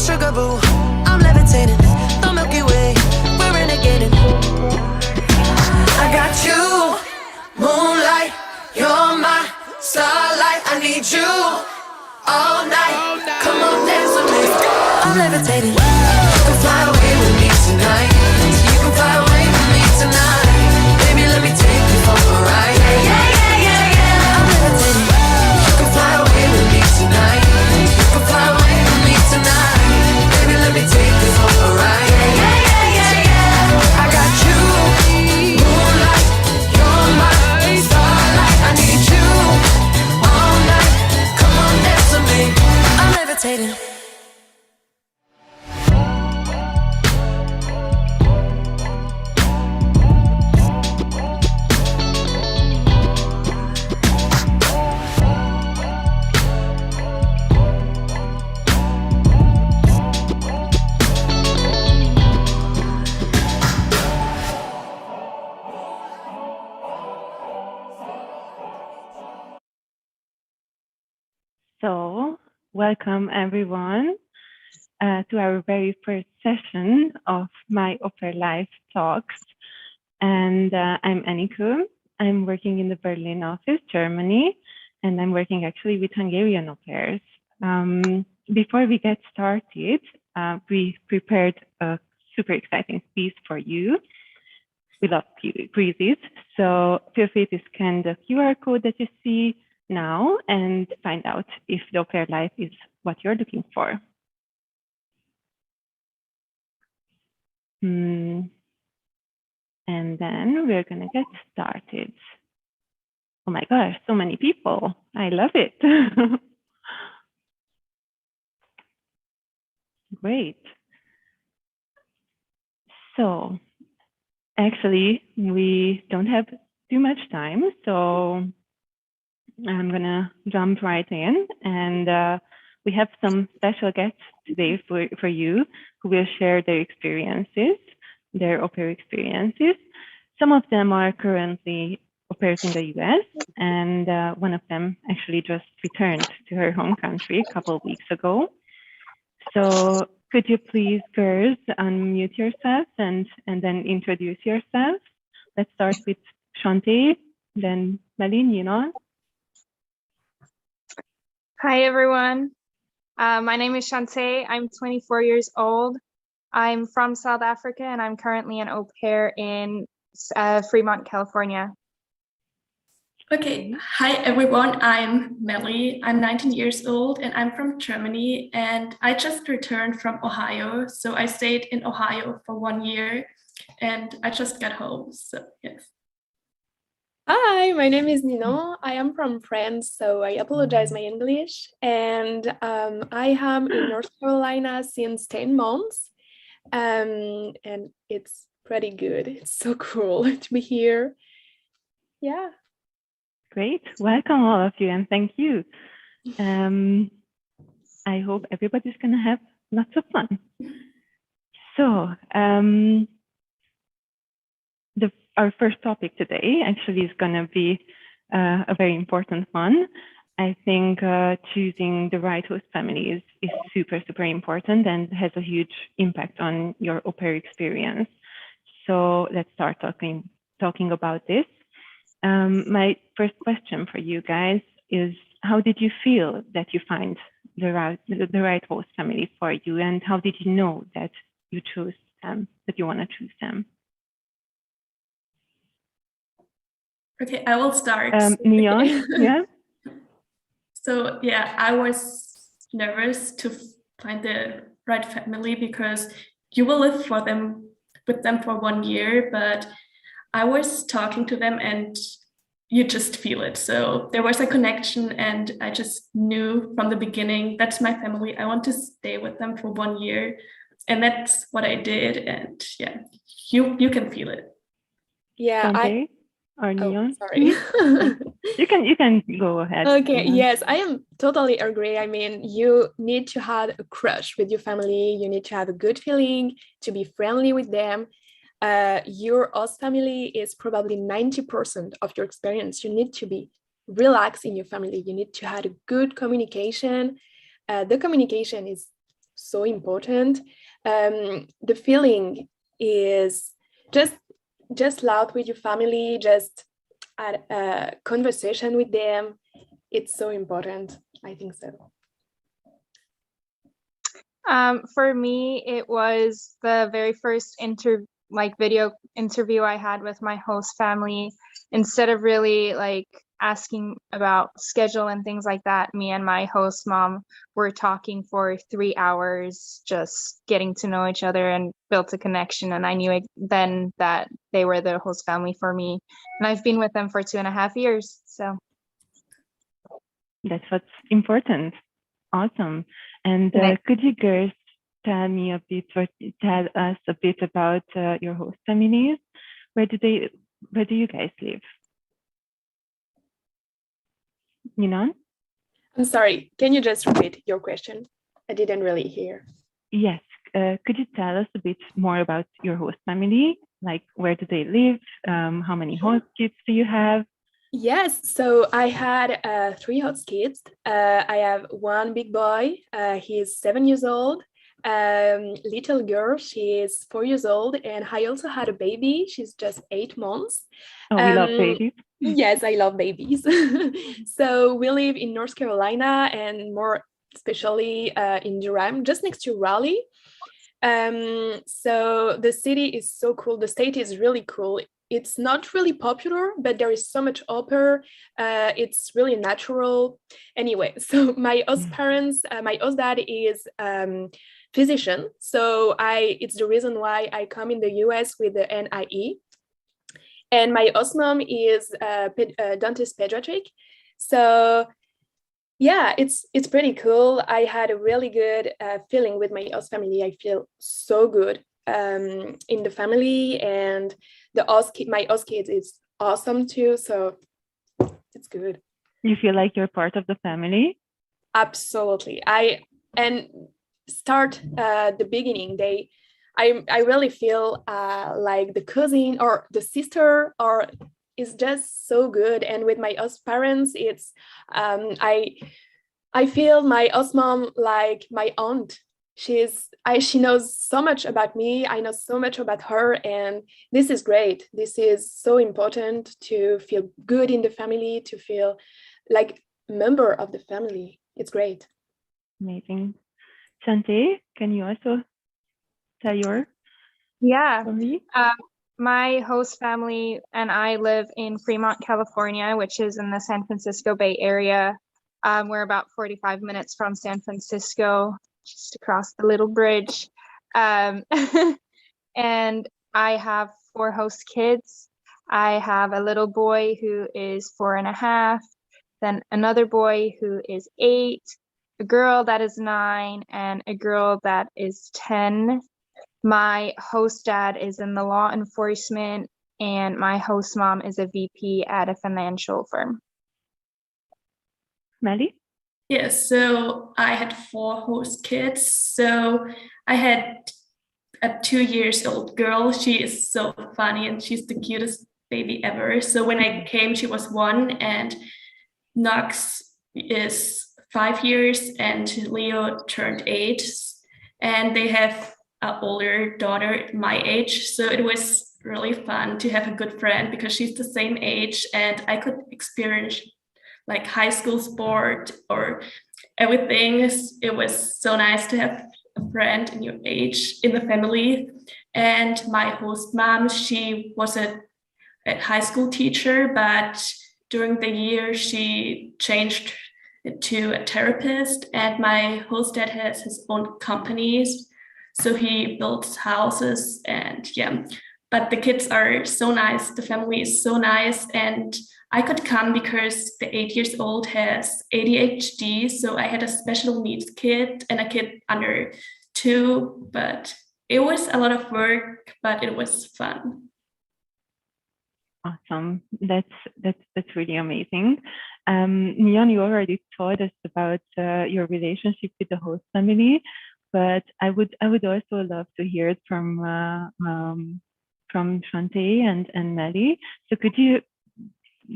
sugar boo, I'm levitating, the Milky Way, we're renegading. I got you, moonlight, you're my starlight. I need you all night. Come on, dance with me. I'm levitating. You can fly away with me tonight. You can fly away with me tonight. Baby, let me take you for a ride. Yeah, yeah, yeah, yeah, yeah. I'm levitating. You can fly away with me tonight. You can fly away with me tonight. Baby, let me take you for a ride. Yeah, yeah, yeah, yeah, yeah. I got you, moonlight, you're my starlight. I need you all night. Come on, dance with me. I'm levitating. So, welcome everyone to our very first session of my Au Pair Life talks. And I'm Anniku. I'm working in the Berlin office, Germany, and I'm working actually with Hungarian au pairs. Before we get started, we prepared a super exciting piece for you. We love quizzes, so feel free to scan the QR code that you see now and find out if the Au Pair Life is what you're looking for. And then we're gonna get started. Oh my gosh, so many people. I love it. Great. So actually, we don't have too much time, so I'm gonna jump right in, and we have some special guests today for you who will share their experiences, their au pair experiences. Some of them are currently au pairs in the US, and one of them actually just returned to her home country a couple of weeks ago. So could you please, girls, unmute yourselves and then introduce yourselves? Let's start with Chanté, then Melanie and Ninon. Hi, everyone. My name is Chanté. I'm 24 years old. I'm from South Africa, and I'm currently an au pair in Fremont, California. Okay, hi everyone, I'm Melly. I'm 19 years old and I'm from Germany, and I just returned from Ohio. So I stayed in Ohio for 1 year and I just got home, so yes. Hi, my name is Ninon. I am from France, so I apologize my English. And I am in North Carolina since 10 months. And it's pretty good. It's so cool to be here. Yeah. Great. Welcome all of you, and thank you. I hope everybody's going to have lots of fun. So our first topic today actually is going to be a very important one. I think choosing the right host family is super, super important and has a huge impact on your au pair experience. So let's start talking about this. My first question for you guys is, how did you feel that you find the right host family for you, and how did you know that you chose them, that you want to choose them? Okay, I will start. Ninon, yeah? So yeah, I was nervous to find the right family because you will live with them for 1 year, but I was talking to them and you just feel it. So there was a connection and I just knew from the beginning, that's my family. I want to stay with them for 1 year. And that's what I did. And yeah, you can feel it. Yeah, Chanté or Ninon? Oh, sorry. You can go ahead. Okay, yes, I am totally agree. I mean, you need to have a crush with your family. You need to have a good feeling, to be friendly with them. Your host family is probably 90% of your experience. You need to be relaxed in your family. You need to have a good communication. The communication is so important. The feeling is just loud with your family, just at a conversation with them. It's so important. I think so. For me, it was the very first video interview I had with my host family. Instead of really like asking about schedule and things like that, me and my host mom were talking for 3 hours, just getting to know each other and built a connection. And I knew then that they were the host family for me. And I've been with them for 2.5 years. So That's what's important. Awesome. And could you girls tell us a bit about your host families? Where do you guys live? Ninon? I'm sorry, can you just repeat your question? I didn't really hear. Yes. Could you tell us a bit more about your host family? Like, where do they live? How many host kids do you have? Yes, so I had 3 host kids. I have one big boy, he's 7 years old. Little girl, she is 4 years old, and I also had a baby. She's just 8 months. Oh, we love babies. Yes, I love babies. So we live in North Carolina, and more especially in Durham, just next to Raleigh. So the city is so cool. The state is really cool. It's not really popular, but there is so much opera. It's really natural. Anyway, so my host parents, my host dad is physician. So it's the reason why I come in the US with the NIE. And my host mom is dentist pediatric. So yeah, it's pretty cool. I had a really good feeling with my host family. I feel so good in the family, and my host kids is awesome too. So it's good. You feel like you're part of the family? Absolutely. And start the beginning. I really feel like the cousin or the sister or is just so good. And with my host parents, it's I feel my host mom like my aunt. She knows so much about me. I know so much about her, and this is great. This is so important to feel good in the family, to feel like a member of the family. It's great. Amazing. Chanté, can you also tell your story? My host family and I live in Fremont, California, which is in the San Francisco Bay Area. We're about 45 minutes from San Francisco, just across the little bridge. And I have 4 host kids. I have a little boy who is 4.5, then another boy who is 8, a girl that is 9, and a girl that is 10. My host dad is in the law enforcement, and my host mom is a VP at a financial firm. Melly? Yes, so I had 4 host kids. So I had a 2-year-old girl. She is so funny and she's the cutest baby ever. So when I came, she was 1, and Knox is 5 years, and Leo turned 8. And they have an older daughter my age. So it was really fun to have a good friend because she's the same age, and I could experience like high school sport or everything. It was so nice to have a friend in your age in the family. And my host mom, she was a high school teacher, but during the year she changed to a therapist. And my host dad has his own companies, so he builds houses, and yeah. But the kids are so nice. The family is so nice, and I could come because the 8-year-old has ADHD. So I had a special needs kid and a kid under 2, but it was a lot of work, but it was fun. Awesome. That's really amazing. Ninon, you already told us about your relationship with the host family, but I would also love to hear it from Chanté and Melly. So could you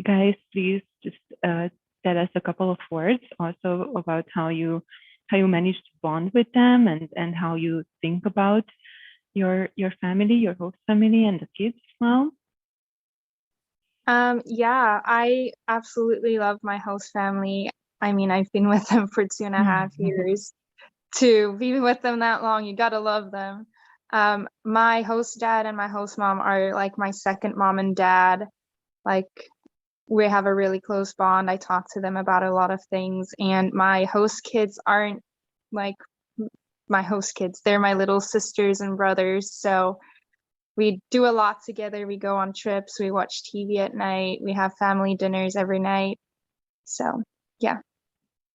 guys please just tell us a couple of words also about how you you manage to bond with them, and how you think about your family, your host family, and the kids as well. Yeah, I absolutely love my host family. I mean, I've been with them for 2.5 years. To be with them that long, you gotta love them. My host dad and my host mom are like my second mom and dad. Like, we have a really close bond. I talk to them about a lot of things, and my host kids aren't like my host kids. They're my little sisters and brothers. So we do a lot together. We go on trips, we watch TV at night, we have family dinners every night. So yeah,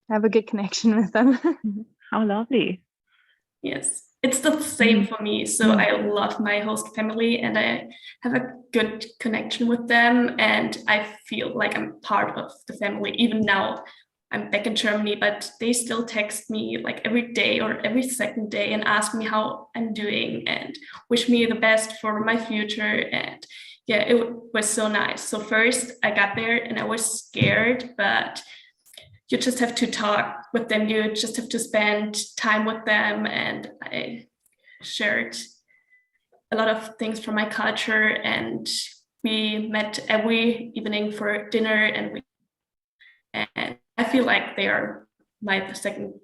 I have a good connection with them. How lovely. Yes, it's the same for me. So I love my host family and I have a good connection with them, and I feel like I'm part of the family. Even now, I'm back in Germany, but they still text me like every day or every second day and ask me how I'm doing and wish me the best for my future. And yeah, it was so nice. So first I got there and I was scared, but you just have to talk with them. You just have to spend time with them. And I shared a lot of things from my culture, and we met every evening for dinner, and I feel like they are my second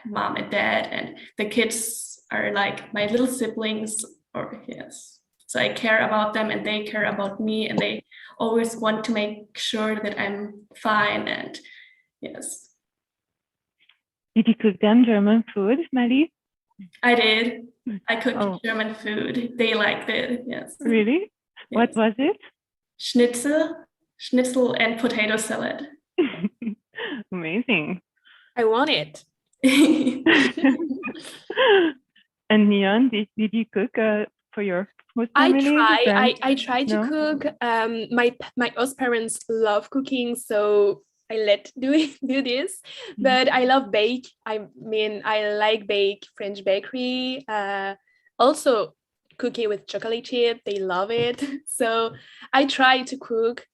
mom and dad, and the kids are like my little siblings, or yes. So I care about them and they care about me, and they always want to make sure that I'm fine. And yes. Did you cook them German food, Maddie? I did. I cooked German food. They liked it. Yes. Really? Yes. What was it? Schnitzel and potato salad. Amazing. I want it. And Ninon, did you cook for your host family? I try to cook. My host parents love cooking, so I let do this. But I love bake. I mean, I like bake French bakery. Also cooking with chocolate chip. They love it. So I try to cook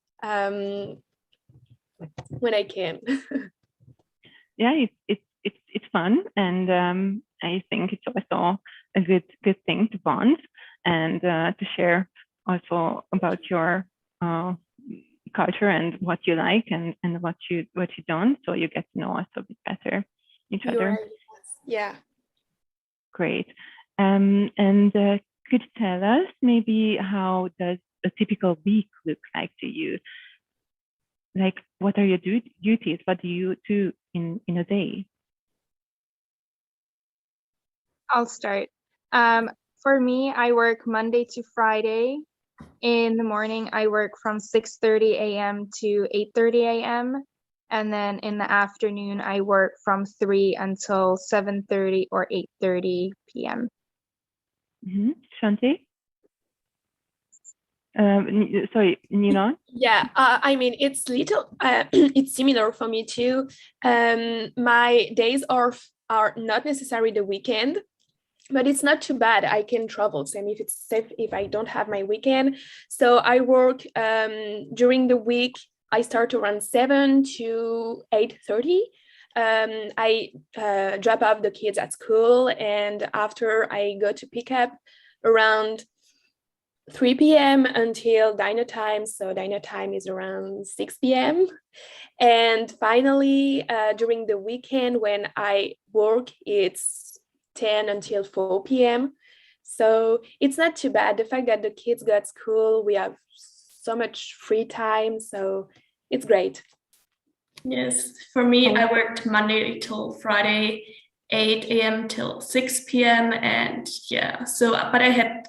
when I can. Yeah, it's fun, and I think it's also a good thing to bond and to share also about your culture and what you like and what you don't, so you get to know us a bit better each other. Right. Yeah. Great. And could you tell us maybe how does a typical week look like to you? Like, what are your duties? What do you do in a day? I'll start. For me, I work Monday to Friday. In the morning, I work from 6:30 a.m. to 8:30 a.m. And then in the afternoon, I work from 3 until 7:30 or 8:30 p.m. Chanté? Sorry, Ninon? Yeah, I mean, it's it's similar for me too. My days are not necessarily the weekend, but it's not too bad. I can travel. Same if it's safe if I don't have my weekend. So I work during the week. I start around 7 to 8:30. I drop off the kids at school, and after I go to pick up around 3 p.m. until dinner time. So dinner time is around 6 p.m. And finally, during the weekend when I work, it's 10 until 4 p.m. So it's not too bad. The fact that the kids got school, we have so much free time. So it's great. Yes, for me, I worked Monday till Friday, 8 a.m. till 6 p.m. And yeah, so, but I had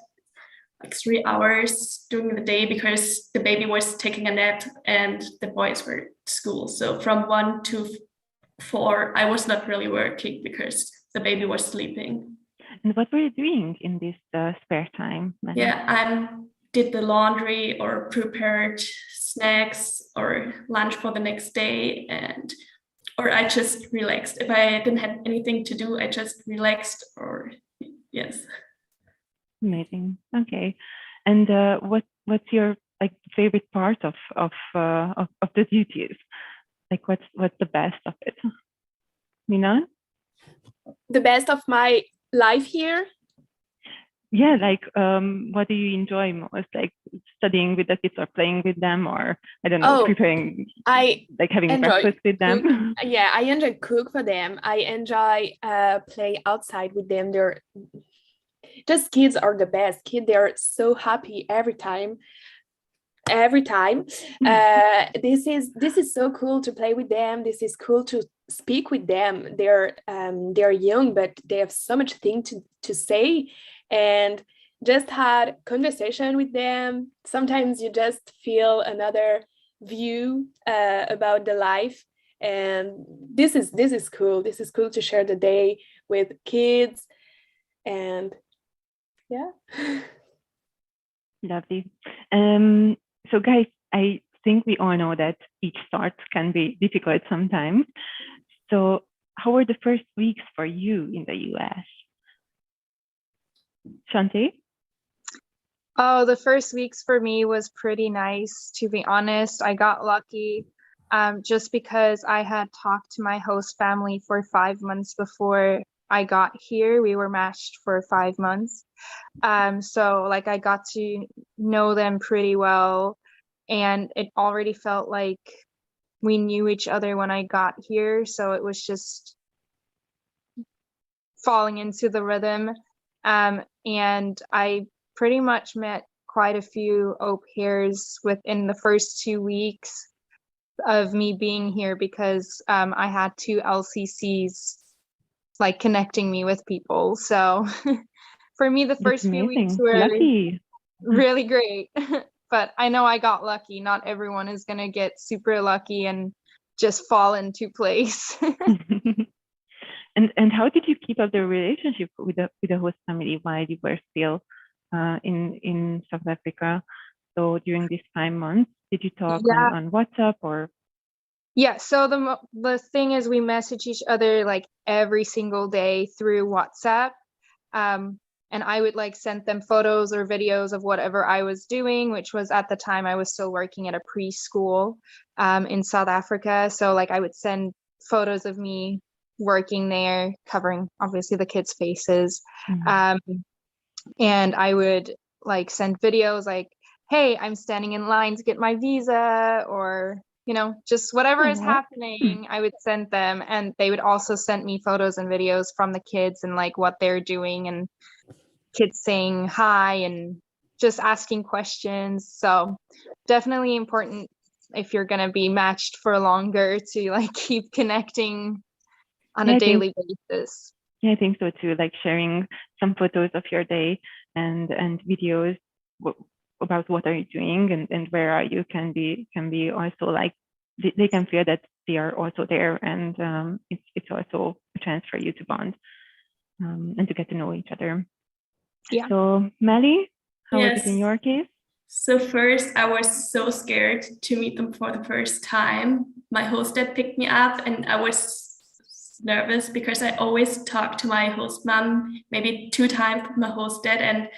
like 3 hours during the day because the baby was taking a nap and the boys were at school. So from 1 to 4, I was not really working because the baby was sleeping. And what were you doing in this spare time? Maddie? Yeah, I did the laundry or prepared snacks or lunch for the next day, or I just relaxed. If I didn't have anything to do, I just relaxed, or yes. Amazing. Okay. And what's your like favorite part of the duties? Like what's the best of it? Ninon? the best of my life here. Yeah, like what do you enjoy most? Like studying with the kids or playing with them, or I don't know, Oh, preparing, I like having enjoy breakfast with cook. them. Yeah, I enjoy cook for them. I enjoy play outside with them. They're just kids are the best. Kids, they're so happy every time. Every time. This is so cool to play with them. This is cool to speak with them. They're young, but they have so much thing to say, and just had conversation with them. Sometimes you just feel another view about the life, and this is cool. This is cool to share the day with kids, and yeah. Lovely. So guys, I think we all know that each start can be difficult sometimes. So how were the first weeks for you in the US? Chanté? Oh, the first weeks for me was pretty nice, to be honest. I got lucky just because I had talked to my host family for 5 months before I got here. We were matched for 5 months. So like I got to know them pretty well, and it already felt like we knew each other when I got here. So it was just falling into the rhythm. And I pretty much met quite a few au pairs within the first 2 weeks of me being here, because I had 2 LCCs like connecting me with people. So for me, the That's first few weeks amazing. were Lucky. really great. But I know I got lucky. Not everyone is going to get super lucky and just fall into place. And how did you keep up the relationship with the host family while you were still in South Africa? So during these 5 months, did you talk Yeah. on WhatsApp or? Yeah, so the thing is, we message each other like every single day through WhatsApp. And I would like send them photos or videos of whatever I was doing, which was at the time I was still working at a preschool in South Africa. So like I would send photos of me working there, covering obviously the kids' faces. Um, and I would like send videos like, hey, I'm standing in line to get my visa, or just whatever is happening, I would send them, and they would also send me photos and videos from the kids and like what they're doing, and kids saying hi and just asking questions. So definitely important if you're going to be matched for longer to like keep connecting on a daily basis. Yeah, I think so too. Like sharing some photos of your day and videos about what are you doing and where are you can be also like they can feel that they are also there, and it's also a chance for you to bond and to get to know each other. Yeah. So Melly, how was it in Yes. your case? So first, I was so scared to meet them for the first time. My host dad picked me up, and I was nervous because I always talk to my host mom maybe 2 times with my host dad, and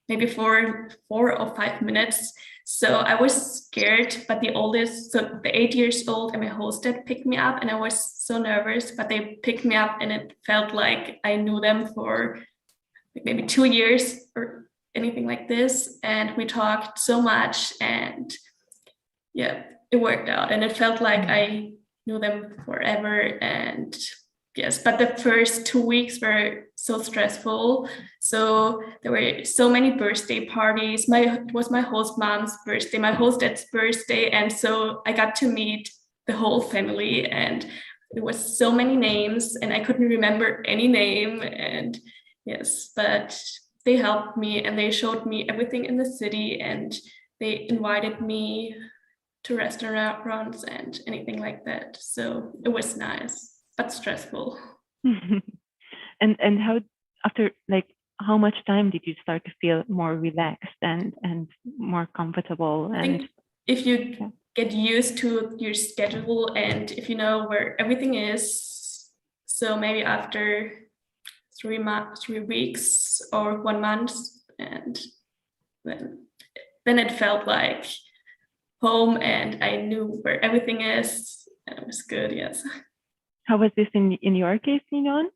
maybe for 4 or 5 minutes. So I was scared, but the 8 years old and my host dad picked me up, and I was so nervous, but they picked me up, and it felt like I knew them for maybe 2 years or anything like this. And we talked so much, and yeah, it worked out, and it felt like I knew them forever. And yes, but the first 2 weeks were so stressful. So there were so many birthday parties. It was my host mom's birthday, my host dad's birthday, and so I got to meet the whole family, and there was so many names, and I couldn't remember any name. And yes, but they helped me, and they showed me everything in the city, and they invited me to restaurants and anything like that. So it was nice, but stressful. And how after like how much time did you start to feel more relaxed and more comfortable? I think if you get used to your schedule and if you know where everything is, so maybe after 3 weeks or 1 month, and then it felt like home, and I knew where everything is, and it was good. Yes. How was this in your case, Ninon?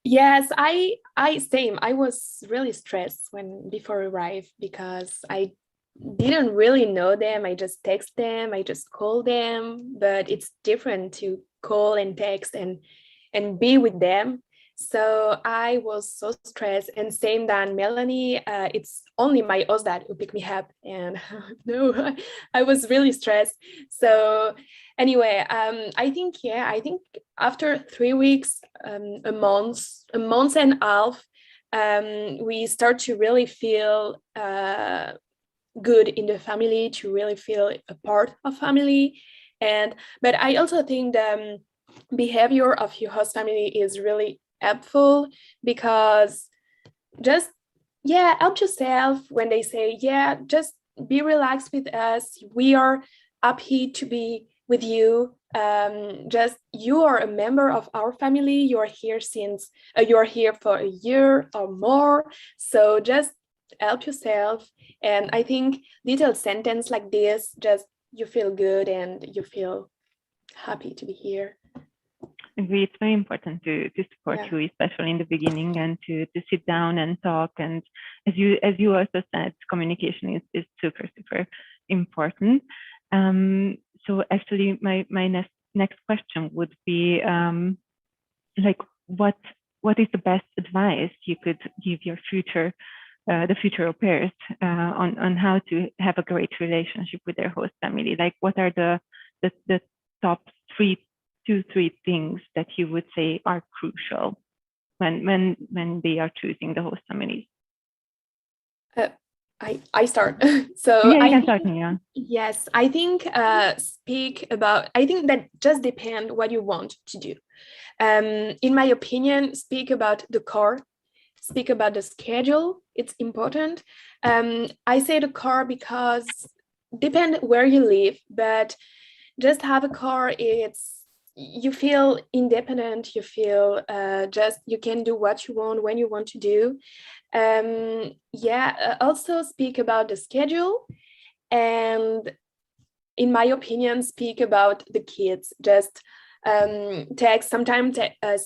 Yes, I same. I was really stressed when before I arrived because I didn't really know them. I just text them, I just call them, but it's different to call and text and be with them. So I was so stressed. And same than Melanie, it's only my host dad who picked me up, and no, I was really stressed. So anyway, I think after 3 weeks, a month and a half, we start to really feel good in the family, to really feel a part of family. And but I also think the behavior of your host family is really helpful, because just, yeah, help yourself when they say, yeah, just be relaxed with us, we are happy to be with you. Just, you are a member of our family, you're here since you're here for a year or more, so just help yourself. And I think little sentence like this, just, you feel good and you feel happy to be here. Agree. It's very important to support Yeah. you, especially in the beginning, and to sit down and talk. And as you also said, communication is super important. So actually, my next question would be like, what is the best advice you could give your the future au pairs on how to have a great relationship with their host family? Like, what are the top two, three things that you would say are crucial when they are choosing the host families? I start. So Yeah, you I can think, start, Mia. yes, I think I think that just depend what you want to do. In my opinion, speak about the car, speak about the schedule. It's important. I say the car because depend where you live, but just have a car. You feel independent. You feel just, you can do what you want when you want to do. Also speak about the schedule, and in my opinion, speak about the kids. Just text, sometimes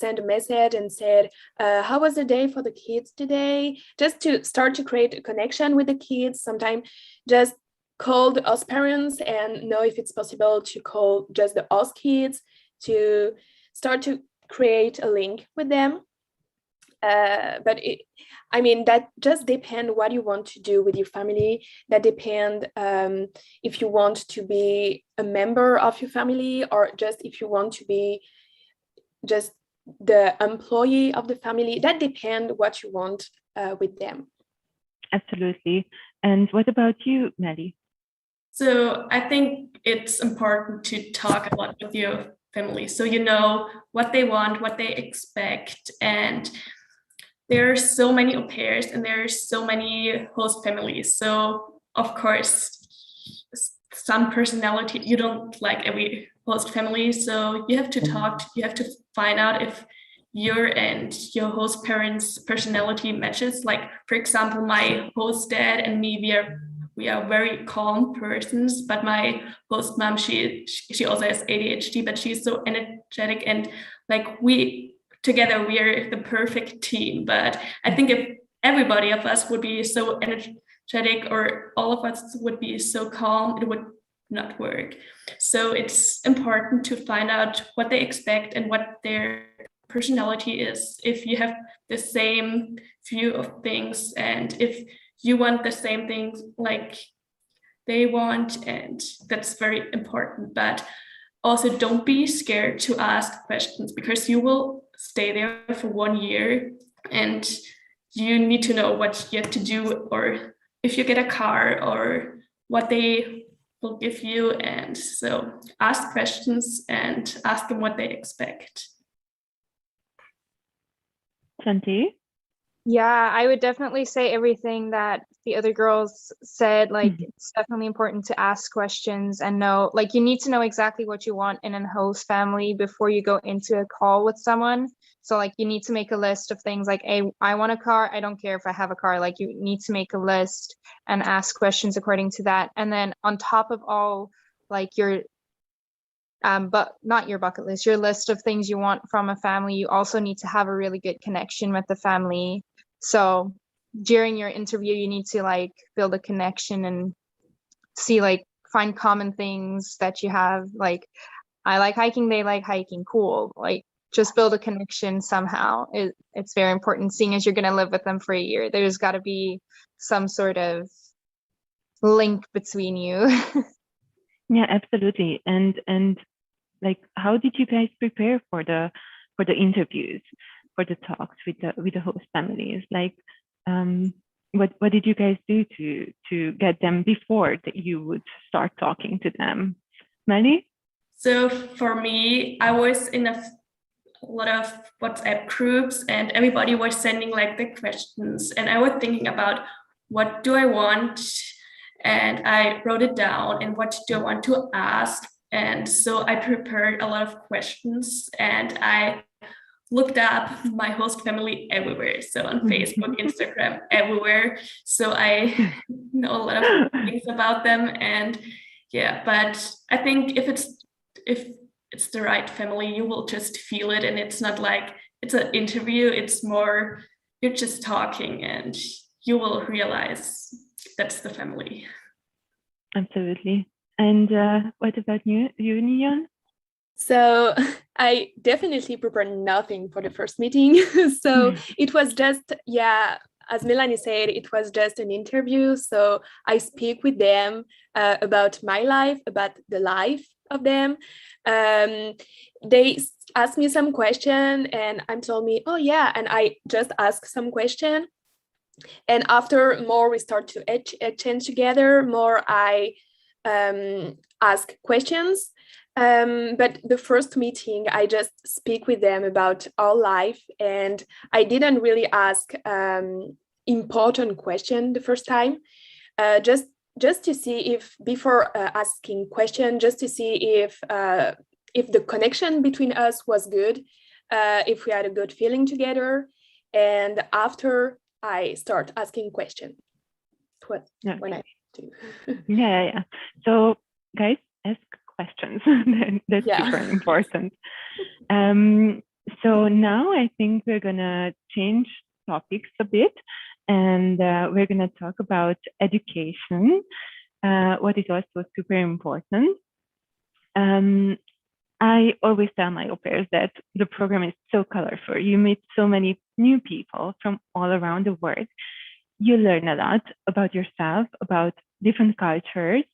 send a message and said, how was the day for the kids today? Just to start to create a connection with the kids. Sometimes just call the host parents and know if it's possible to call just the host kids, to start to create a link with them. That just depend what you want to do with your family. That depend if you want to be a member of your family, or just if you want to be just the employee of the family. That depend what you want with them. Absolutely. And what about you, Maddie? So I think it's important to talk a lot with your family, so you know what they want, what they expect. And there are so many au pairs and there are so many host families. So of course, some personality, you don't like every host family. So you have to talk, you have to find out if your and your host parents' personality matches. Like, for example, my host dad and me, we are very calm persons, but my host mom, she also has ADHD, but she's so energetic, and like together we are the perfect team. But I think if everybody of us would be so energetic, or all of us would be so calm, it would not work. So it's important to find out what they expect and what their personality is. If you have the same view of things, and if you want the same things like they want, and that's very important. But also, don't be scared to ask questions, because you will stay there for 1 year and you need to know what you have to do, or if you get a car, or what they will give you. And so ask questions and ask them what they expect. Chanté? Yeah, I would definitely say everything that the other girls said. Like, it's definitely important to ask questions and know, like, you need to know exactly what you want in a host family before you go into a call with someone. So like, you need to make a list of things like, hey, I want a car. I don't care if I have a car. Like, you need to make a list and ask questions according to that. And then on top of all, like, your but not your bucket list, your list of things you want from a family. You also need to have a really good connection with the family. So during your interview, you need to like build a connection and see, like, find common things that you have. Like, I like hiking, they like hiking, cool. Like, just build a connection somehow. It's very important, seeing as you're going to live with them for a year. There's got to be some sort of link between you. Yeah, absolutely. And like, how did you guys prepare for the interviews, for the talks with the host families? Like, what did you guys do to get them before that you would start talking to them? Melly? So for me, I was in a lot of WhatsApp groups, and everybody was sending like the questions, and I was thinking about what do I want, and I wrote it down, and what do I want to ask. And so I prepared a lot of questions, and I looked up my host family everywhere. So on Facebook, Instagram, everywhere. So I know a lot of things about them. And yeah, but I think if it's the right family, you will just feel it. And it's not like it's an interview, it's more you're just talking and you will realize that's the family. Absolutely. And what about you, Ninon? So I definitely prepared nothing for the first meeting. So it was just, yeah, as Melanie said, it was just an interview. So I speak with them about my life, about the life of them. They asked me some question and I'm told me, oh yeah, and I just ask some question. And after more we start to exchange together, more I ask questions. But the first meeting, I just speak with them about our life, and I didn't really ask important question the first time. Just to see if before asking question, just to see if the connection between us was good, if we had a good feeling together, and after I start asking question. When I do. Yeah. So guys, ask questions. That's super important. So now I think we're gonna change topics a bit, and we're gonna talk about education, what is also super important. I always tell my au pairs that the program is so colorful. You meet so many new people from all around the world. You learn a lot about yourself, about different cultures,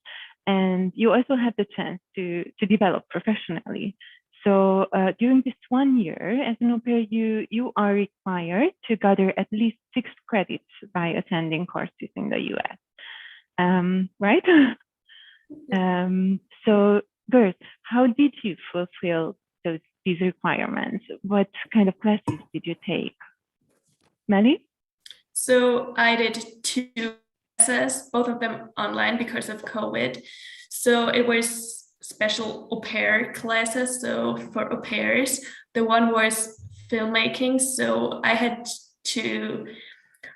and you also have the chance to develop professionally. So during this 1 year as an au pair, you are required to gather at least 6 credits by attending courses in the US. Right? So girls, how did you fulfill these requirements? What kind of classes did you take? Melly? So I did 2 classes, both of them online because of COVID. So it was special au pair classes. So for au pairs, the one was filmmaking. So I had to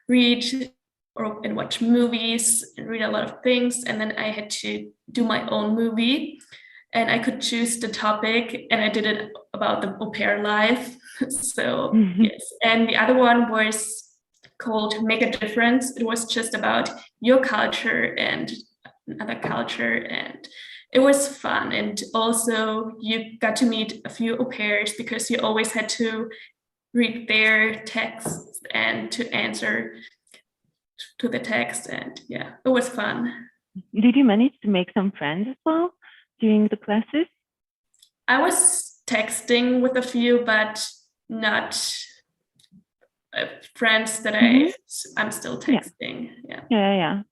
read and watch movies and read a lot of things. And then I had to do my own movie. And I could choose the topic, and I did it about the au pair life. So yes. And the other one was called Make a Difference. It was just about your culture and another culture, and it was fun. And also you got to meet a few au pairs because you always had to read their texts and to answer to the text, and yeah, it was fun. Did you manage to make some friends as well during the classes? I was texting with a few, but not friends that I'm still texting. Yeah.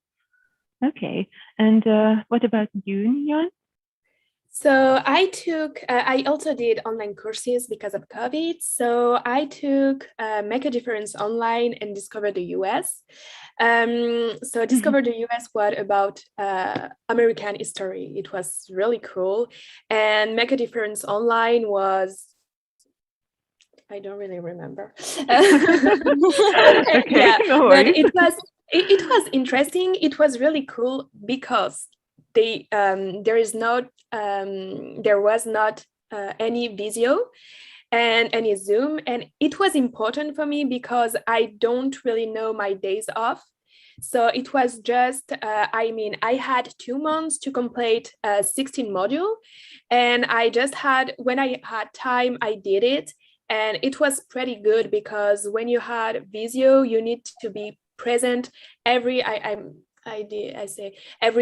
Okay. And what about you, Ninon? So I also did online courses because of COVID. So I took Make a Difference online and discovered the US. So discovered the US what about American history. It was really cool. And Make a Difference online was, I don't really remember. Okay, yeah, no but worries. it was interesting. It was really cool because there was not any video and any Zoom, and it was important for me because I don't really know my days off. So it was just, I had 2 months to complete 16 module, and when I had time, I did it. And it was pretty good because when you had Visio, you need to be present every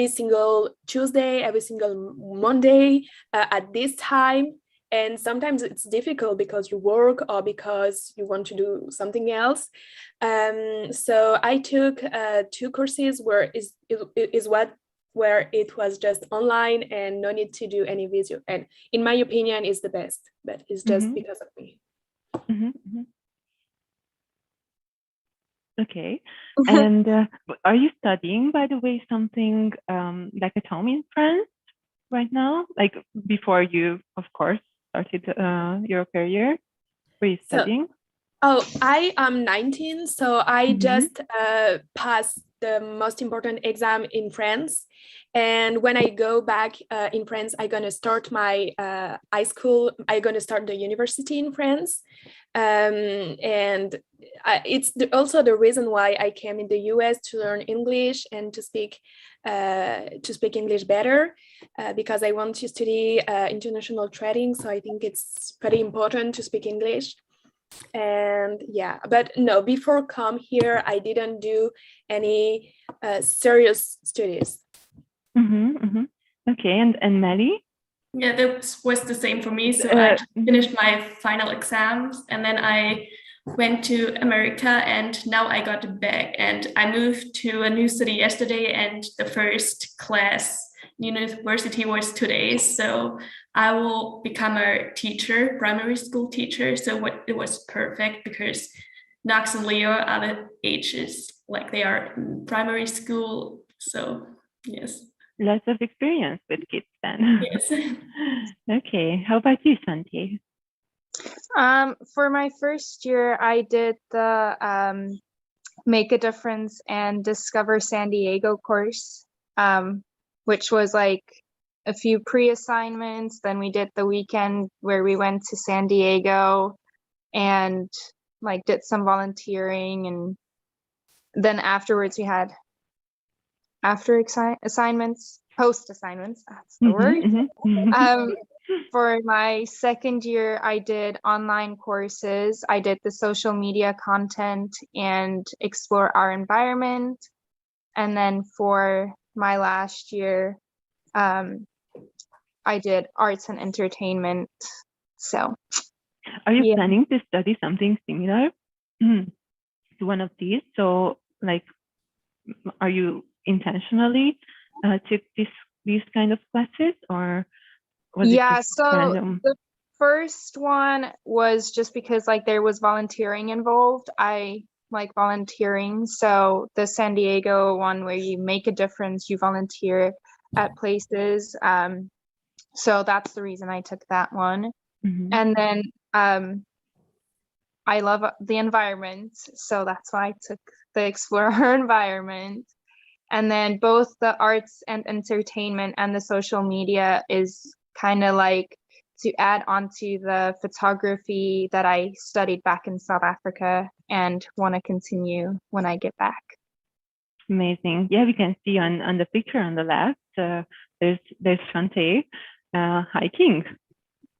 single Tuesday, every single Monday at this time. And sometimes it's difficult because you work or because you want to do something else. So I took 2 courses where it was just online and no need to do any Visio. And in my opinion, is the best, but it's just because of me. Okay. And are you studying, by the way, something like at home in France right now? Like before you, of course, started your career? Were you studying? I am 19, so I just passed the most important exam in France. And when I go back in France, I'm going to start my high school. I'm going to start the university in France. And it's also the reason why I came in the US to learn English and to speak English better, because I want to study international trading. So I think it's pretty important to speak English. And yeah, but no, before come here, I didn't do any serious studies. Okay, and Melly? Yeah, that was the same for me. So I finished my final exams, and then I went to America, and now I got back, and I moved to a new city yesterday, and the first class university was today. So I will become a teacher, primary school teacher. So it was perfect because Knox and Leo are the ages like they are in primary school. So yes. Lots of experience with kids then. Yes. Okay. How about you, Chanté? For my first year, I did the Make a Difference and Discover San Diego course, which was like a few pre-assignments. Then we did the weekend where we went to San Diego and like did some volunteering, and then afterwards we had post assignments, that's the word. For my second year, I did online courses. I did the social media content and explore our environment. And then for my last year, I did arts and entertainment. So are you planning to study something similar to one of these? So like, are you intentionally took these kind of classes, or was it just random? The first one was just because like there was volunteering involved. I like volunteering. So the San Diego one where you make a difference, you volunteer at places. So that's the reason I took that one. And then I love the environment, so that's why I took the Explorer environment. And then both the arts and entertainment and the social media is kind of like to add on to the photography that I studied back in South Africa and want to continue when I get back. Amazing. Yeah, we can see on the picture on the left, there's Chanté hiking.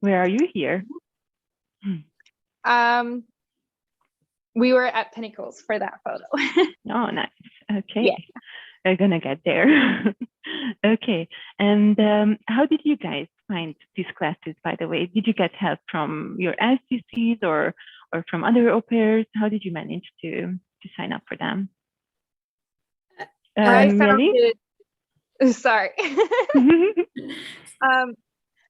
Where are you here? We were at Pinnacles for that photo. Oh, nice. Okay. Yeah. We're gonna get there. Okay. And how did you guys find these classes, by the way? Did you get help from your SGCs or from other au pairs? How did you manage to sign up for them? I found Melly? it. Sorry.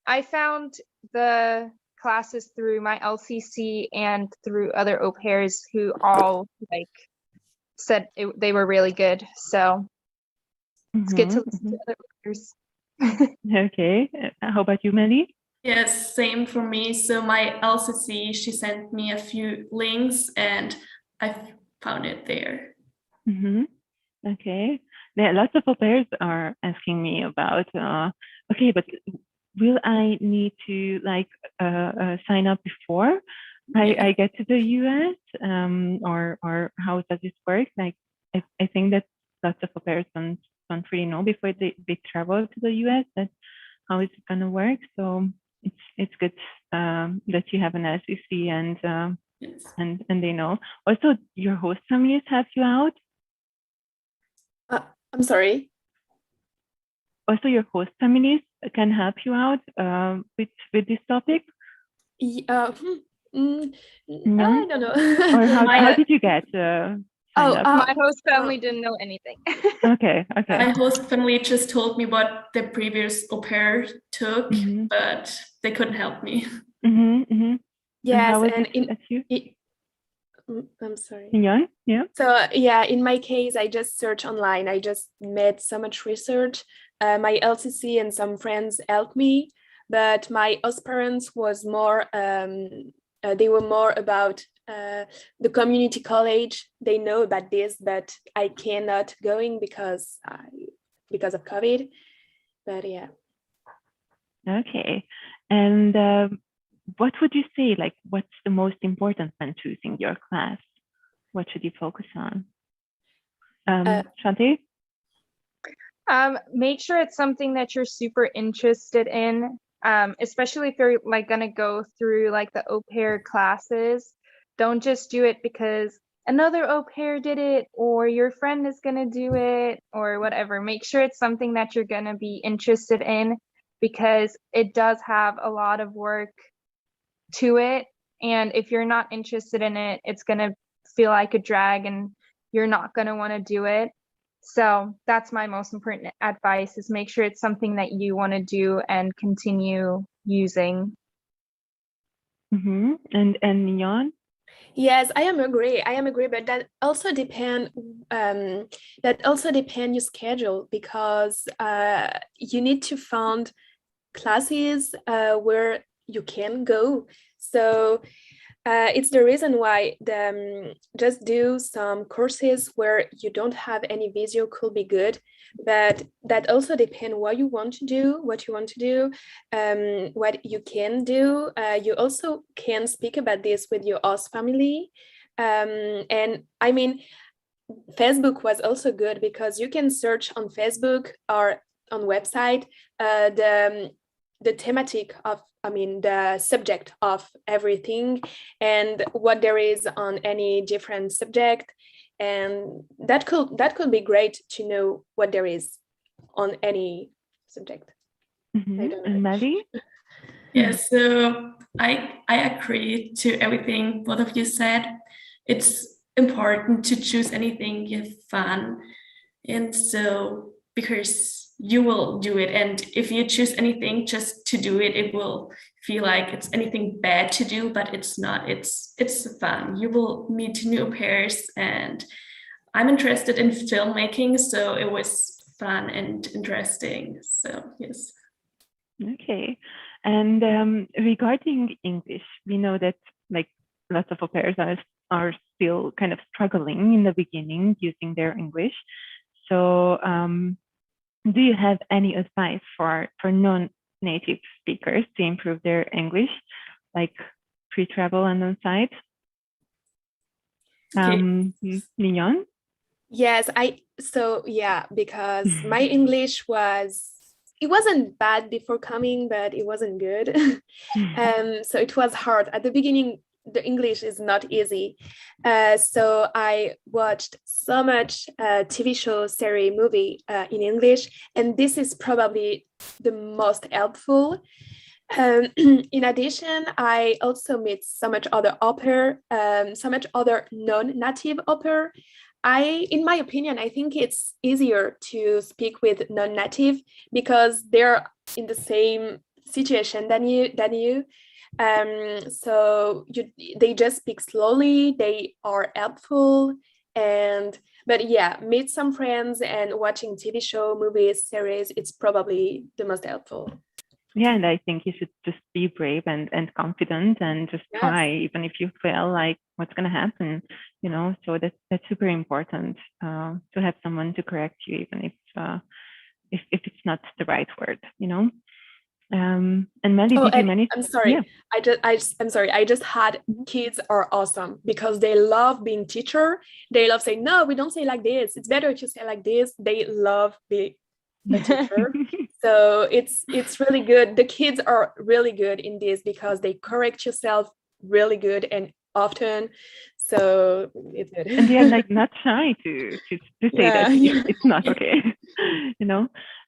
I found the classes through my LCC and through other au pairs who all like said they were really good. So it's good to listen to other au pairs. Okay. How about you, Melly? Yes, same for me. So my LCC, she sent me a few links and I found it there. Okay. There lots of au pairs are asking me about, okay, but will I need to like sign up before I get to the US? Or how does this work? Like, I think that lots of au pairs don't really know before they travel to the US that how is it gonna work. So it's good that you have an SEC and Yes. and they know. Also, your host families help you out. I'm sorry. Also, your host families can help you out with this topic. I No? don't know. Or how My- did you get signed up? My host family didn't know anything. Okay. My host family just told me what the previous au pair took, Mhm. but they couldn't help me. Mm-hmm, mm-hmm. Yes, how was and it at you? I'm sorry. Mignon? Yeah. So yeah, in my case, I just searched online. I just made so much research. My LCC and some friends helped me, but my host parents was more. They were more about the community college. They know about this, but I cannot going because of COVID. But yeah. Okay. And what would you say, like, what's the most important when choosing your class? What should you focus on? Chanté? Make sure it's something that you're super interested in, especially if you're like gonna go through like the au pair classes. Don't just do it because another au pair did it or your friend is gonna do it or whatever. Make sure it's something that you're gonna be interested in because it does have a lot of work to it. And if you're not interested in it, it's gonna feel like a drag and you're not gonna want to do it. So that's my most important advice is make sure it's something that you want to do and continue using. Mm-hmm. And Mignon? Yes, I am agree. But that also depend. That also depend your schedule because you need to find classes where you can go. So it's the reason why just do some courses where you don't have any video could be good, but that also depend what you want to do, what you can do. You also can speak about this with your host family. And I mean, Facebook was also good because you can search on Facebook or on website the thematic of the subject of everything and what there is on any different subject, and that could be great to know what there is on any subject. Mm-hmm. I don't know. And Melly? Yeah, so I agree to everything both of you said. It's important to choose anything you have fun, and so because you will do it, and if you choose anything just to do it, it will feel like it's anything bad to do, but it's not. It's fun. You will meet new pairs, and I'm interested in filmmaking, so it was fun and interesting. So yes. Okay. And regarding English, we know that like lots of au pairs are still kind of struggling in the beginning using their English. So do you have any advice for non-native speakers to improve their English, like pre-travel and on-site? Mignon? Yes, because my English it wasn't bad before coming, but it wasn't good. So it was hard. At the beginning, the English is not easy. So I watched so much TV show, series, movie in English, and this is probably the most helpful. In addition, I also meet so much other au pair, so much other non-native au pair. In my opinion, I think it's easier to speak with non-native because they're in the same situation than you. So they just speak slowly. They are helpful, but yeah, meet some friends and watching TV show, movies, series. It's probably the most helpful. Yeah, and I think you should just be brave and confident and just try, even if you feel like what's going to happen. So that's super important to have someone to correct you, even if it's not the right word. And Melly, Oh, did you and manage? I'm sorry. Yeah. I'm sorry. I just had kids are awesome because they love being teacher. They love saying, no, we don't say like this. It's better if you say like this. They love being a teacher. So it's really good. The kids are really good in this because they correct yourself really good and often. So it's good. And they are like not shy to say Yeah, that yeah. it's not okay.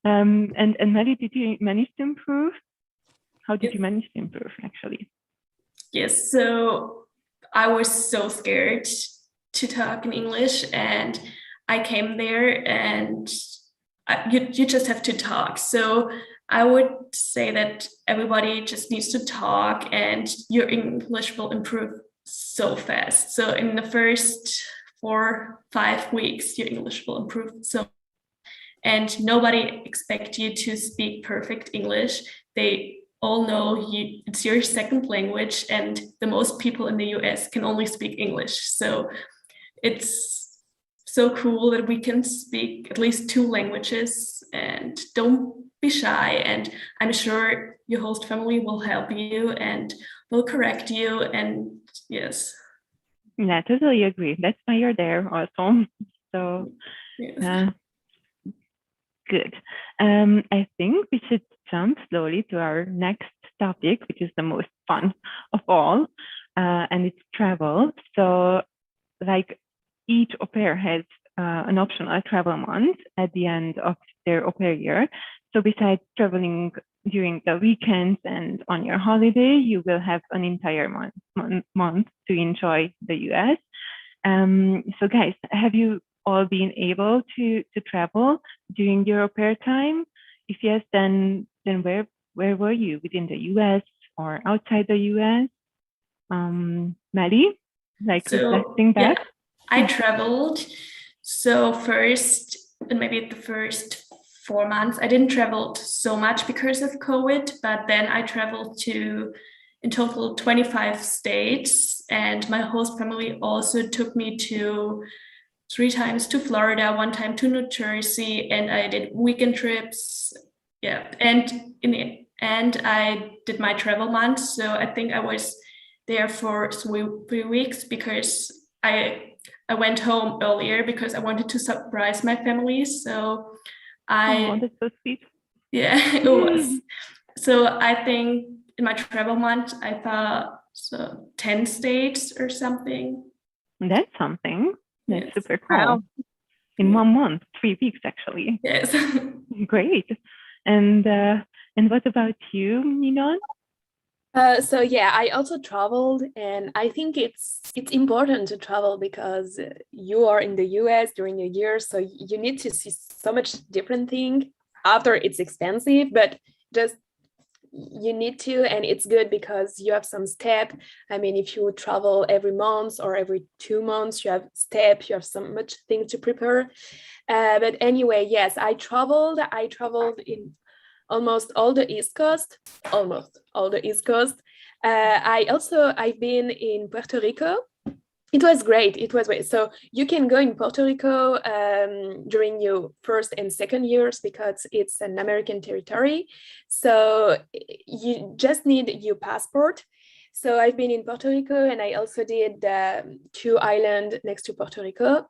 And Melly, did you manage to improve? How did you manage to improve, actually? Yes, so I was so scared to talk in English, and I came there, and you just have to talk. So I would say that everybody just needs to talk, and your English will improve so fast. So in the first 4-5 weeks, your English will improve so. And nobody expects you to speak perfect English. They all know it's your second language, and the most people in the US can only speak English. So it's so cool that we can speak at least 2 languages, and don't be shy. And I'm sure your host family will help you and will correct you. And yes. Yeah, totally agree. That's why you're there also. So Yes. Good. I think we should jump slowly to our next topic, which is the most fun of all, and it's travel. So, like, each au pair has an optional travel month at the end of their au pair year. So besides traveling during the weekends and on your holiday, you will have an entire month to enjoy the US. So guys, have you all been able to travel during your au pair time? If yes, then where were you, within the US or outside the US? Maddie, like reflecting back. Yeah, I traveled. So first, and maybe the first 4 months, I didn't travel so much because of COVID, but then I traveled to in total 25 states, and my host family also took me to 3 times to Florida, 1 time to New Jersey, and I did weekend trips. Yeah, and in the end, I did my travel month. So I think I was there for 3 weeks because I went home earlier because I wanted to surprise my family. So Oh, that's so sweet. yeah, it was. So I think in my travel month, I thought 10 states or something. That's something. That's Yes. super cool. Wow. In 1 month, 3 weeks actually. Yes. Great. And what about you, Ninon? So yeah, I also traveled, and I think it's important to travel because you are in the US during a year, so you need to see so much different thing. After it's expensive, but just you need to, and it's good because you have some step. I mean, if you travel every month or every 2 months, you have step, you have so much things to prepare. But anyway, yes, I traveled in almost all the East Coast, almost all the East Coast. I've been in Puerto Rico. It was great. It was great. So you can go in Puerto Rico during your first and second years because it's an American territory. So you just need your passport. So I've been in Puerto Rico, and I also did 2 islands next to Puerto Rico.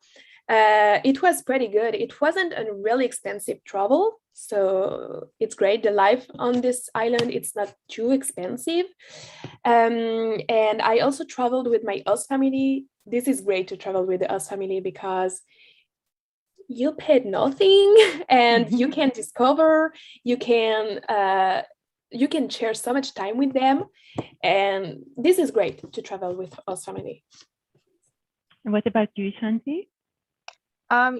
It was pretty good. It wasn't a really expensive travel, so it's great. The life on this island, it's not too expensive. And I also traveled with my host family. This is great to travel with the host family because you paid nothing and you can discover, you can share so much time with them, and this is great to travel with host family. And what about you, Chanté?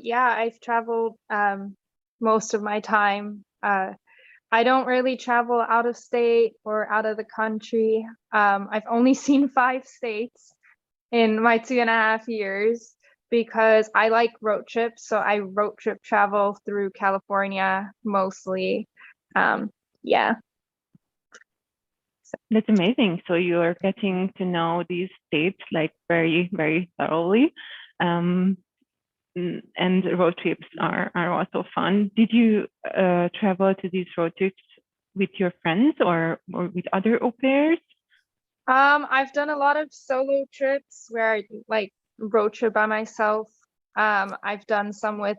Yeah, I've traveled most of my time. I don't really travel out of state or out of the country. I've only seen 5 states in my 2.5 years because I like road trips. So I road trip travel through California mostly. Yeah. That's amazing. So you're getting to know these states like very, very thoroughly. And road trips are also fun. Did you travel to these road trips with your friends or with other au pairs? I've done a lot of solo trips where I like road trip by myself. I've done some with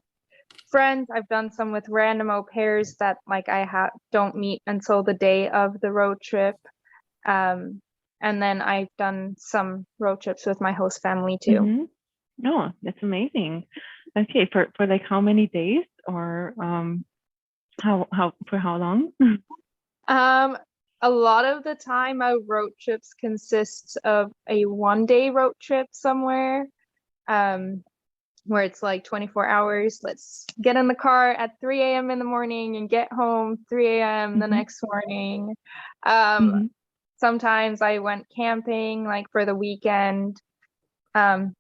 friends. I've done some with random au pairs that like I don't meet until the day of the road trip. And then I've done some road trips with my host family too. Mm-hmm. Oh, that's amazing. Okay, for like how many days or how for how long? A lot of the time our road trips consist of a 1-day road trip somewhere, where it's like 24 hours. Let's get in the car at 3 a.m. in the morning and get home 3 a.m. the next morning. Sometimes I went camping like for the weekend.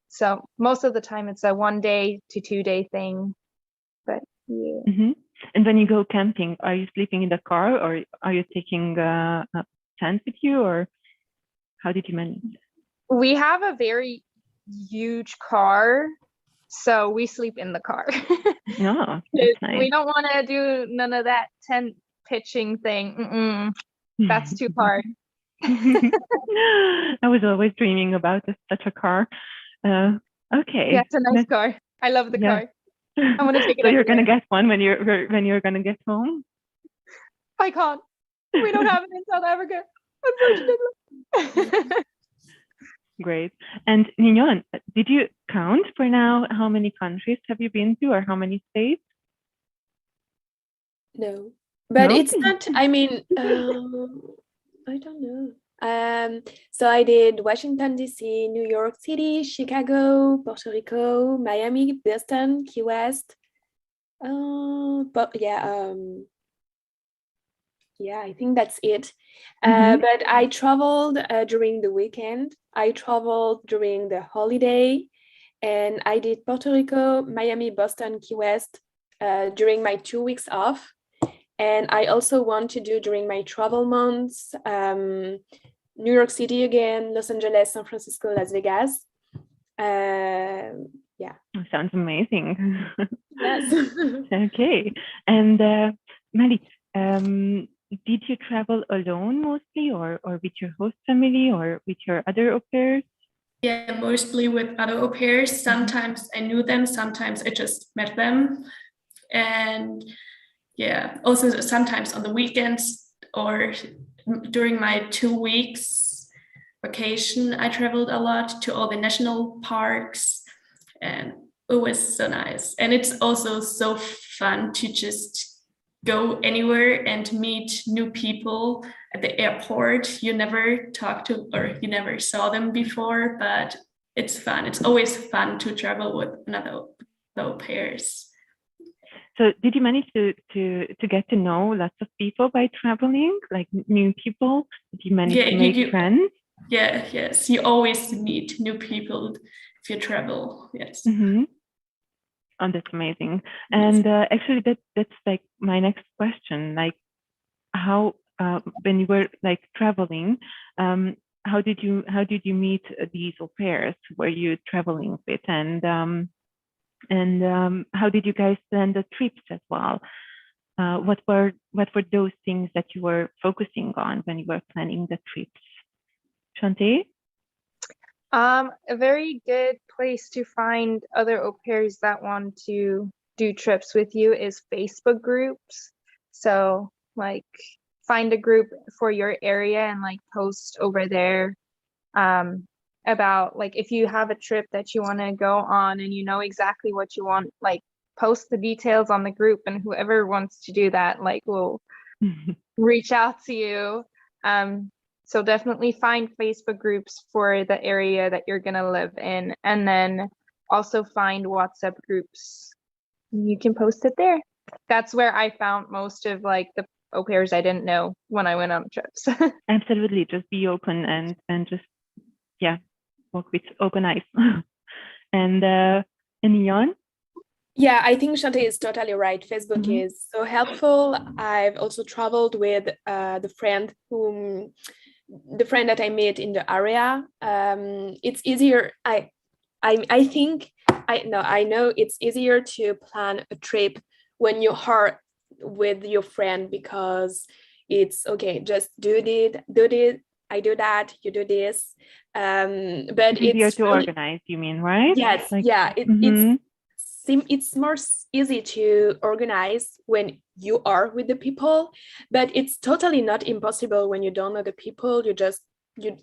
So most of the time it's a 1-day to 2-day thing. But yeah. And when you go camping, are you sleeping in the car or are you taking a tent with you, or how did you manage? We have a very huge car, so we sleep in the car. No, that's nice. We don't want to do none of that tent pitching thing. That's too hard. I was always dreaming about such a car. Okay. Yeah, it's a nice car. I love the car. I want to take it. So you're gonna get one when you're gonna get home? I can't. We don't have it in South Africa, unfortunately. Great. And Ninon, did you count for now how many countries have you been to or how many states? No, but No? it's not. I mean, I don't know. So I did Washington, D.C., New York City, Chicago, Puerto Rico, Miami, Boston, Key West. But yeah, I think that's it. But I traveled during the weekend. I traveled during the holiday, and I did Puerto Rico, Miami, Boston, Key West during my 2 weeks off. And I also want to do during my travel months, New York City again, Los Angeles, San Francisco, Las Vegas. Yeah. Sounds amazing. Yes. Okay. And Mali, did you travel alone mostly or with your host family or with your other au pairs? Yeah, mostly with other au pairs. Sometimes I knew them, sometimes I just met them. And yeah, also sometimes on the weekends or during my 2 weeks vacation, I traveled a lot to all the national parks, and it was so nice. And it's also so fun to just go anywhere and meet new people at the airport. You never talked to or you never saw them before, but it's fun. It's always fun to travel with another au pairs. So did you manage to get to know lots of people by traveling, like new people? Did you manage to make friends? Yeah, yes. You always meet new people if you travel. Yes. Oh, that's amazing. And actually, that's like my next question. Like, how when you were like traveling, how did you meet these au pairs? Were you traveling with, and how did you guys plan the trips as well? What were those things that you were focusing on when you were planning the trips? Chanté? A very good place to find other au pairs that want to do trips with you is Facebook groups. So like find a group for your area and like post over there about like if you have a trip that you want to go on and you know exactly what you want, like post the details on the group, and whoever wants to do that like will reach out to you. So definitely find Facebook groups for the area that you're gonna live in, and then also find WhatsApp groups. You can post it there. That's where I found most of like the au pairs I didn't know when I went on trips. Absolutely, just be open and just walk with open eyes. And Ninon? Yeah, I think Chanté is totally right. Facebook is so helpful. I've also traveled with the friend whom the friend that I met in the area. It's easier. I think I know it's easier to plan a trip when you are with your friend, because it's okay, just do this, I do that, you do this. But It's easier it's to really, organize, you mean, right? yes, Like, yeah, mhm. it's more easy to organize when you are with the people, but it's totally not impossible when you don't know the people. You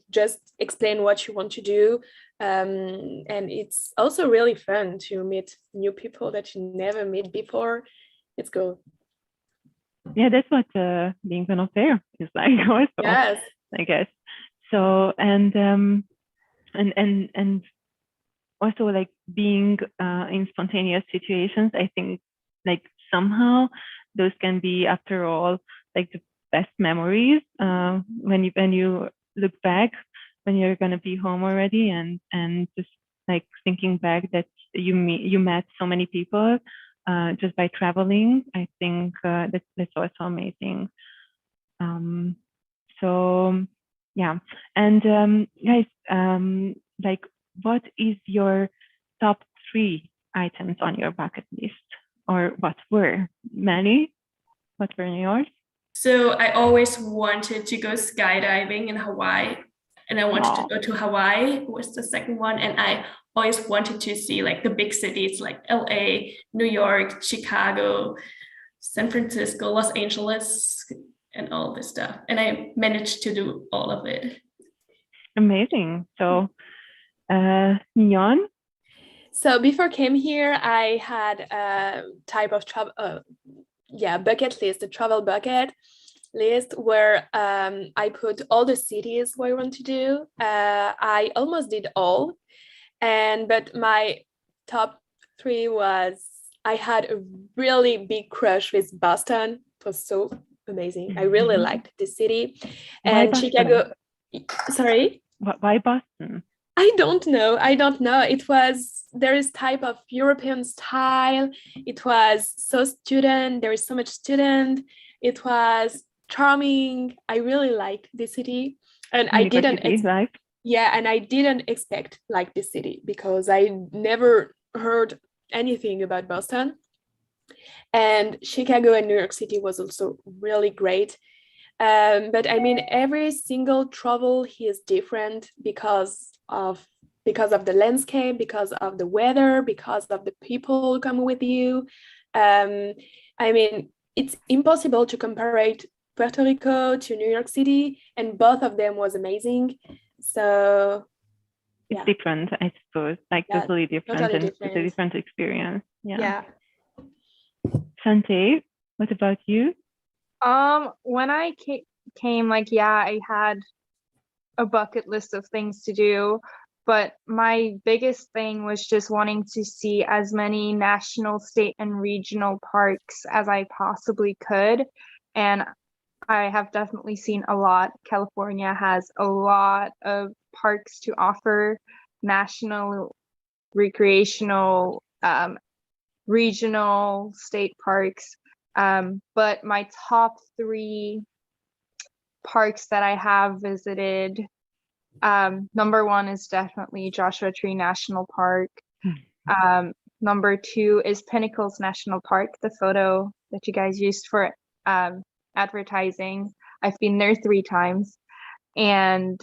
just explain what you want to do, and it's also really fun to meet new people that you never met before. It's cool. Yeah, that's what being an au pair is like also, Yes. I guess. So and also like being in spontaneous situations, I think like somehow those can be, after all, like the best memories when you look back, when you're gonna be home already, and just like thinking back that you met so many people just by traveling. I think that's also amazing. So yeah, and guys, like, what is your top 3 items on your bucket list, or what were many? What were yours? So I always wanted to go skydiving in Hawaii, and I wanted to Wow. go to Hawaii was the second one. And I always wanted to see like the big cities like LA, New York, Chicago, San Francisco, Los Angeles, and all this stuff. And I managed to do all of it. Amazing. So, Ninon? So before I came here, I had a type of travel, bucket list, a travel bucket list where I put all the cities where I want to do. I almost did all, but my top 3 was, I had a really big crush with Boston. It was so amazing. I really liked the city. Why And Boston? Chicago. Sorry? Why Boston? I don't know. It was, there is type of European style. It was so student. There is so much student. It was charming. I really liked the city, and I didn't. And I didn't expect like the city, because I never heard anything about Boston. And Chicago and New York City was also really great. But I mean, every single travel is different because of the landscape, because of the weather, because of the people come with you. I mean, it's impossible to compare Puerto Rico to New York City, and both of them was amazing. So it's different, I suppose, like totally different, totally and different. it's a different experience. Yeah. Chanté, what about you? When I came, like, I had a bucket list of things to do, but my biggest thing was just wanting to see as many national, state, and regional parks as I possibly could. And I have definitely seen a lot. California has a lot of parks to offer, national, recreational, regional, state parks. But my top 3 parks that I have visited, number 1 is definitely Joshua Tree National Park. Number 2 is Pinnacles National Park, the photo that you guys used for advertising. I've been there 3 times. And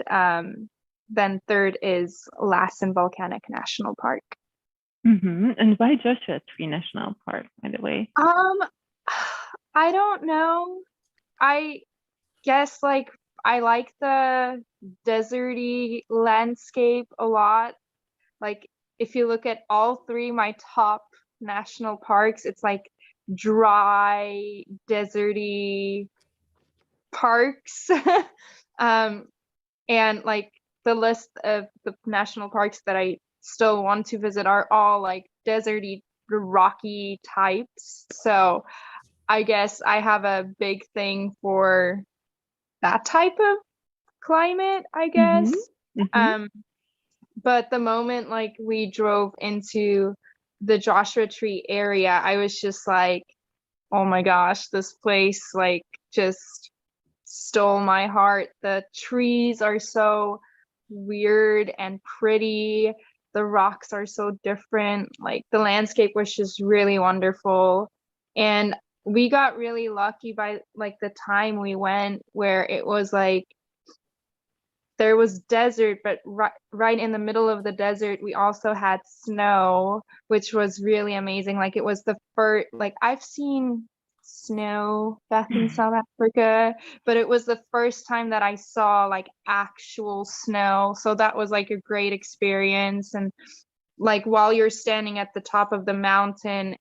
then 3rd is Lassen Volcanic National Park. And why Joshua Tree National Park, by the way? I don't know. I guess like I like the deserty landscape a lot. Like if you look at all 3 my top national parks, it's like dry, deserty parks. And like the list of the national parks that I still want to visit are all like deserty, rocky types. So I guess I have a big thing for that type of climate, I guess. But the moment like we drove into the Joshua Tree area, I was just like, oh my gosh, this place like just stole my heart. The trees are so weird and pretty. The rocks are so different. Like the landscape was just really wonderful. And we got really lucky by like the time we went, where it was like there was desert, but right in the middle of the desert, we also had snow, which was really amazing. Like it was the first, like I've seen snow back in South Africa, but it was the first time that I saw like actual snow. So that was like a great experience. And like while you're standing at the top of the mountain,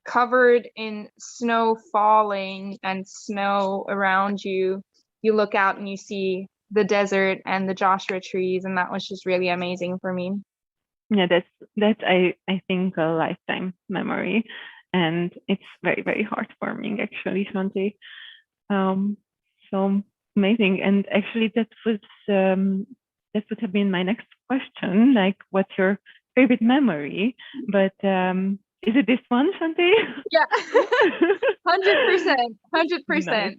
covered in snow falling and snow around you, you look out and you see the desert and the Joshua trees, and that was just really amazing for me. Yeah, that's I think a lifetime memory, and it's very, very heartwarming actually, Chanté. So amazing. And actually that would have been my next question, like what's your favorite memory? But is it this one, Chanté? Yeah. 100%.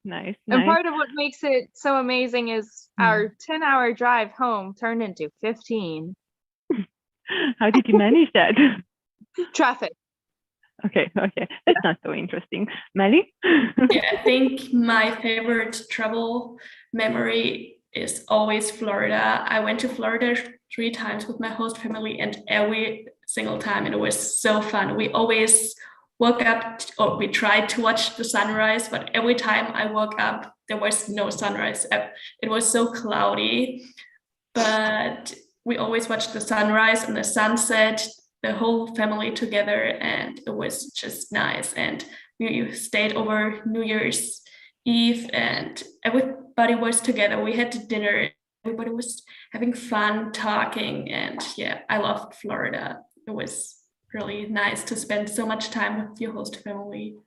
Nice. And part of what makes it so amazing is our 10-hour drive home turned into 15. How did you manage that? Traffic. Okay. That's not so interesting. Melly? Yeah, I think my favorite travel memory is always Florida. I went to Florida 3 times with my host family, and every single time it was so fun. We always woke up, or we tried to watch the sunrise, but every time I woke up, there was no sunrise. It was so cloudy, but we always watched the sunrise and the sunset, the whole family together, and it was just nice. And we stayed over New Year's Eve, and everybody was together. We had dinner. Everybody was having fun, talking, and yeah, I loved Florida. It was really nice to spend so much time with your host family.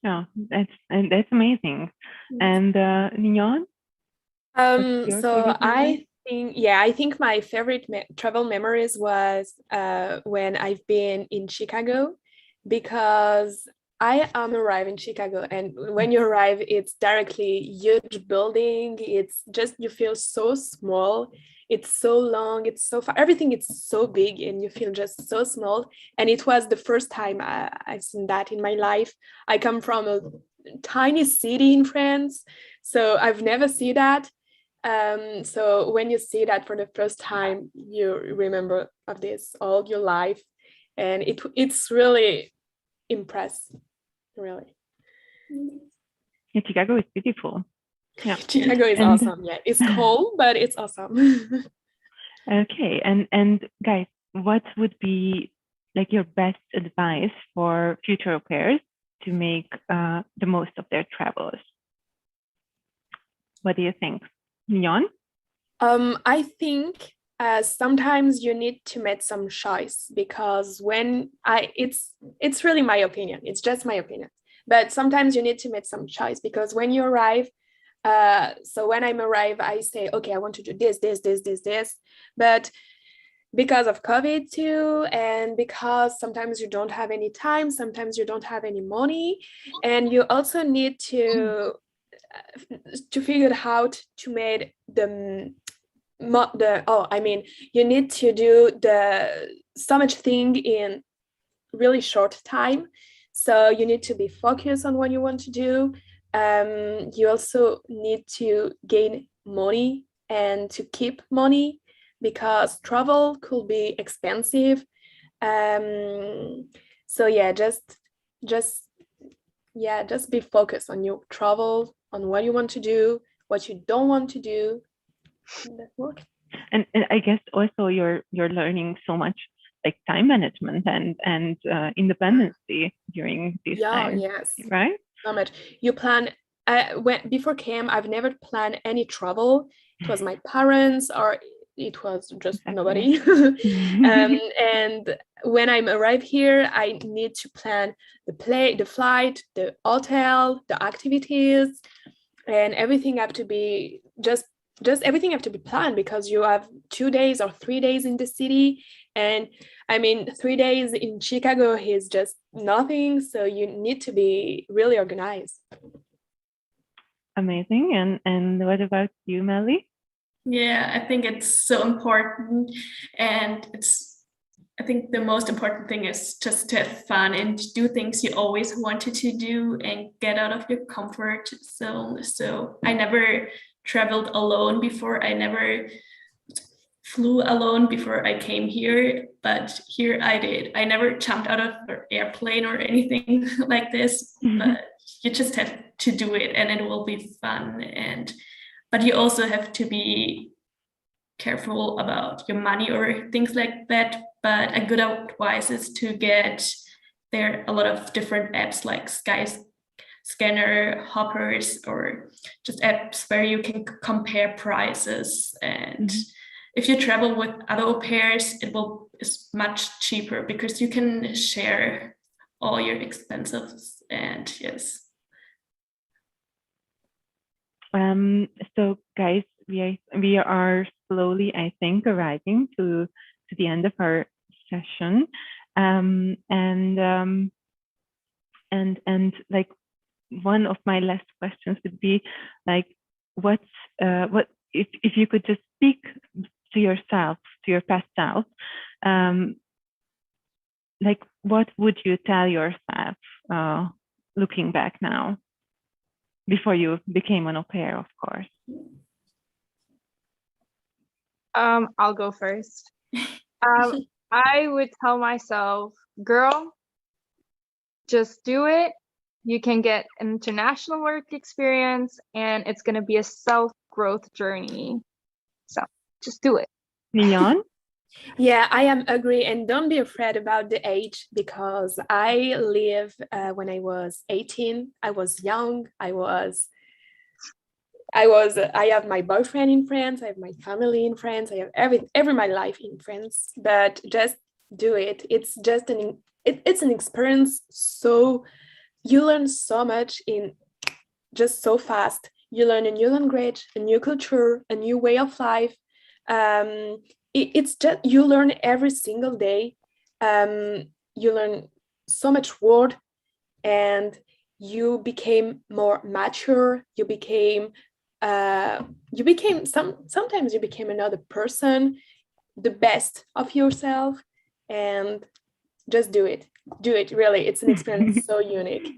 Oh, that's amazing. And Ninon? So I think my favorite travel memories was when I've been in Chicago, because I am arrived in Chicago, and when you arrive, it's directly huge building. It's just, you feel so small. It's so long, it's so far, everything is so big, and you feel just so small. And it was the first time I've seen that in my life. I come from a tiny city in France, so I've never seen that. So when you see that for the first time, you remember of this all your life, and it's really impressive, really. Yeah, Chicago is beautiful. Yeah, Chicago is awesome. Yeah, it's cold, but it's awesome. Okay, and guys, what would be like your best advice for future au pairs to make the most of their travels? What do you think, Ninon? I think sometimes you need to make some choice, because it's really my opinion. It's just my opinion. But sometimes you need to make some choice, because when you arrive, so when I'm arrived, I say, okay, I want to do this. But because of COVID too, and because sometimes you don't have any time, sometimes you don't have any money, and you also need to figure out to make you need to do so much thing in really short time. So you need to be focused on what you want to do. You also need to gain money and to keep money, because travel could be expensive. So yeah, just be focused on your travel, on what you want to do, what you don't want to do. That works. And I guess also you're learning so much, like time management and independency during this time. Yes, right? So much. You plan. Before camp, I've never planned any travel. It was my parents, or it was just nobody. And when I'm arrived here, I need to plan the flight, the hotel, the activities, and everything have to be just everything have to be planned, because you have 2 days or 3 days in the city, and I mean 3 days in Chicago is just nothing. So you need to be really organized. amazing. And what about you, Melly? Yeah, I think it's so important, and I think the most important thing is just to have fun and do things you always wanted to do and get out of your comfort zone. So I never traveled alone before. I never flew alone before I came here, but here I did. I never jumped out of an airplane or anything like this, but you just have to do it and it will be fun. But you also have to be careful about your money or things like that. But a good advice is to there are a lot of different apps like Scanner, Hoppers, or just apps where you can compare prices. And if you travel with other au pairs, is much cheaper because you can share all your expenses. And yes. So guys, we are slowly, I think, arriving to the end of our session. And like one of my last questions would be like, what if you could just speak to yourself, to your past self, like what would you tell yourself looking back now, before you became an au pair, of course? I'll go first. I would tell myself, girl, just do it. You can get international work experience and it's going to be a self-growth journey. So just do it. Ninon? Yeah, I am agree, and don't be afraid about the age, because I live when I was 18. I was young. I have my boyfriend in France. I have my family in France. I have every my life in France. But just do it. It's just it's an experience. So you learn so much in just so fast. You learn a new language, a new culture, a new way of life. It's just you learn every single day. You learn so much word, and you became more mature. You became sometimes you became another person, the best of yourself, and just do it. Really, it's an experience so unique.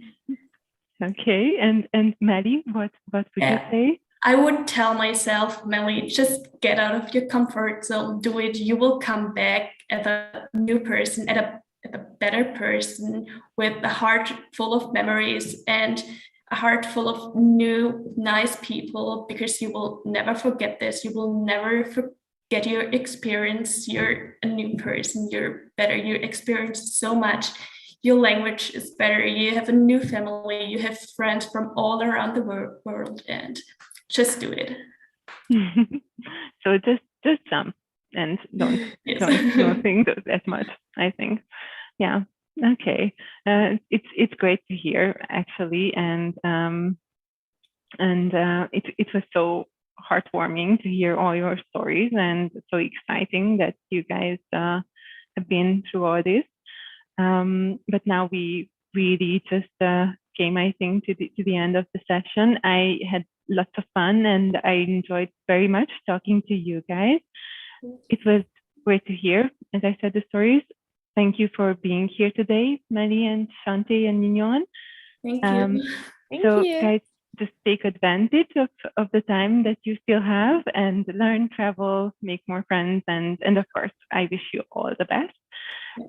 Okay, and Maddie, what would you say? I would tell myself, Melly, just get out of your comfort zone, do it. You will come back as a new person, as a better person, with a heart full of memories and a heart full of new, nice people, because you will never forget this. You will never forget your experience. You're a new person, you're better, you experience so much. Your language is better, you have a new family, you have friends from all around the world, and just do it. So just jump and don't think that much, I think. Yeah. Okay. It's great to hear, actually, and it was so heartwarming to hear all your stories, and so exciting that you guys have been through all this. But now we really just came, I think, to the end of the session. I had lots of fun and I enjoyed very much talking to you guys. It was great to hear, as I said, the stories. Thank you for being here today, Melanie and Chanté and Ninon. Thank you. Thank you. Guys, just take advantage of the time that you still have and learn, travel, make more friends, and of course, I wish you all the best.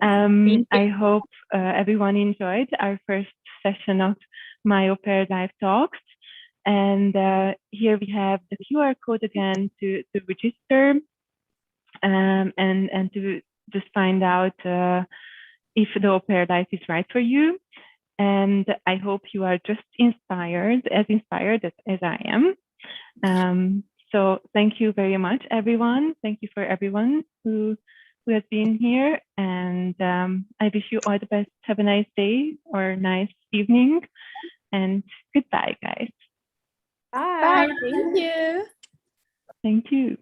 I hope everyone enjoyed our first session of My Au Pair Live Talks. And here we have the QR code again to register and to just find out if the au pair life is right for you. And I hope you are just inspired as I am. So thank you very much, everyone. Thank you for everyone who has been here. And I wish you all the best. Have a nice day or nice evening. And goodbye, guys. Bye. Thank you. Thank you.